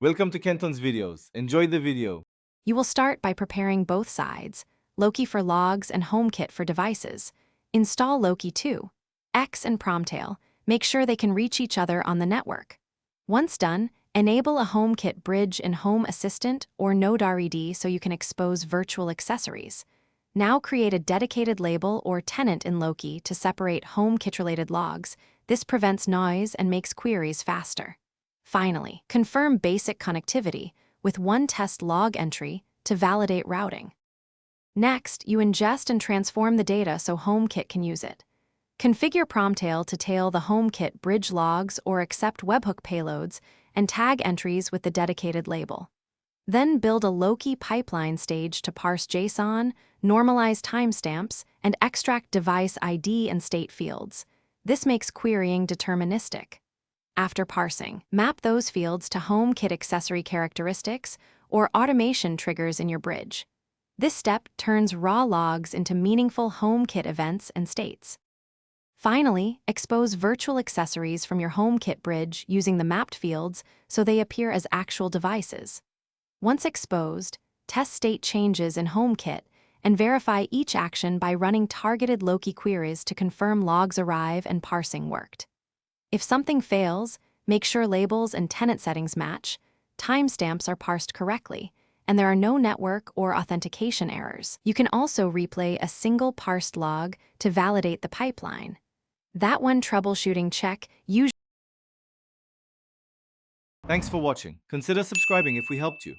Welcome to Kenton's videos. Enjoy the video. You will start by preparing both sides, Loki for logs and Homekit for devices. Install Loki too. X and Promtail. Make sure they can reach each other on the network. Once done, enable a Homekit bridge in Home Assistant or Node-RED so you can expose virtual accessories. Now create a dedicated label or tenant in Loki to separate HomeKit-related logs. This prevents noise and makes queries faster. Finally, confirm basic connectivity with one test log entry to validate routing. Next, you ingest and transform the data so HomeKit can use it. Configure Promtail to tail the HomeKit bridge logs or accept webhook payloads and tag entries with the dedicated label. Then build a Loki pipeline stage to parse JSON, normalize timestamps, and extract device ID and state fields. This makes querying deterministic. After parsing, map those fields to HomeKit accessory characteristics or automation triggers in your bridge. This step turns raw logs into meaningful HomeKit events and states. Finally, expose virtual accessories from your HomeKit bridge using the mapped fields so they appear as actual devices. Once exposed, test state changes in HomeKit and verify each action by running targeted Loki queries to confirm logs arrive and parsing worked. If something fails, make sure labels and tenant settings match, timestamps are parsed correctly, and there are no network or authentication errors. You can also replay a single parsed log to validate the pipeline. That one troubleshooting check usually. Thanks for watching. Consider subscribing if we helped you.